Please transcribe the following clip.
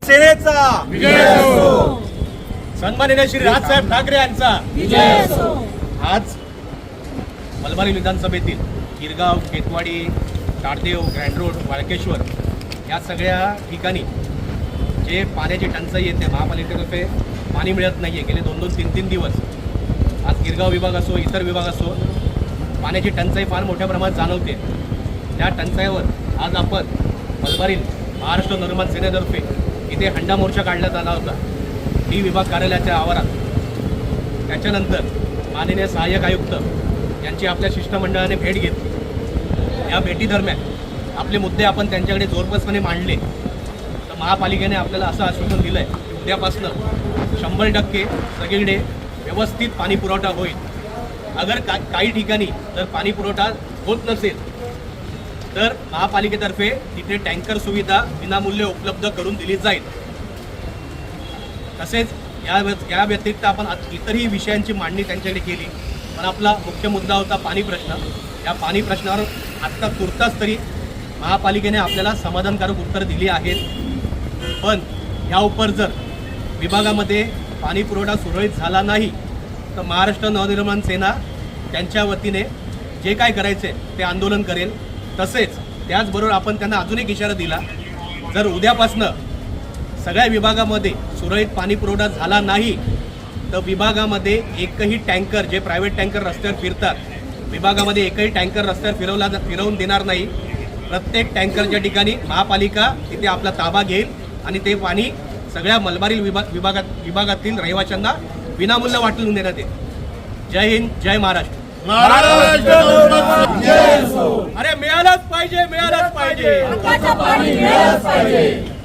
सेनेचा विजय असो. सन्माननीय श्री राजसाहेब ठाकरे यांचा विजय असो. आज मलबारी विधानसभेतील गिरगाव, केतवाडी, ताडदेव, ग्रँड रोड, वाळकेश्वर या सगळ्या ठिकाणी जे पाण्याची टंचाई येते, महापालिकेतर्फे पाणी मिळत नाही आहे गेले 2-2, 3-3 दिवस. आज गिरगाव विभाग असो, इतर विभाग असो, पाण्याची टंचाई फार मोठ्या प्रमाणात जाणवते. त्या टंचाईवर आज आपण मलबारील महाराष्ट्र नवनिर्माण सेनेतर्फे इथे हंडा मोर्चा काढण्यात आला होता डी विभाग कार्यालयाच्या आवारात. त्याच्यानंतर माननीय सहाय्यक आयुक्त यांची आपल्या शिष्टमंडळाने भेट घेतली. या भेटीदरम्यान आपले मुद्दे आपण त्यांच्याकडे जोरकसपणे मांडले. तर महापालिकेने आपल्याला असं आश्वासन दिलं आहे की उद्यापासून 100% सगळीकडे व्यवस्थित पाणी पुरवठा होईल. अगर काही ठिकाणी जर पाणी पुरवठा होत नसेल तर महापालिकेतर्फे तिथे टँकर सुविधा विनामूल्य उपलब्ध करून दिली जाईल. तसेच या व्यतिरिक्त आपण इतरही विषयांची मांडणी त्यांच्याकडे केली. पण आपला मुख्य मुद्दा होता पाणी प्रश्न. या पाणी प्रश्नावर आत्ता तुर्तास तरी महापालिकेने आपल्याला समाधानकारक उत्तर दिली आहेत. पण ह्या उपर जर विभागामध्ये पाणी पुरवठा सुरळीत झाला नाही तर महाराष्ट्र नवनिर्माण सेना त्यांच्या वतीने जे काय करायचे ते आंदोलन करेल. तसेच त्याचबरोबर आपण त्यांना अजून एक इशारा दिला, जर उद्यापासनं सगळ्या विभागामध्ये सुरळीत पाणी पुरवठा झाला नाही तर विभागामध्ये एकही टँकर, जे प्रायव्हेट टँकर रस्त्यावर फिरतात, विभागामध्ये एकही टँकर रस्त्यावर फिरवून देणार नाही. प्रत्येक टँकरच्या ठिकाणी महापालिका तिथे आपला ताबा घेईल आणि ते पाणी सगळ्या मलबारी विभागातील रहिवाशांना विनामूल्य वाटून देण्यात येईल. जय हिंद, जय महाराष्ट्र. विजय असो. अरे मिळालंच पाहिजे, मिळालंच पाहिजे. पाणी मिळालंच पाहिजे.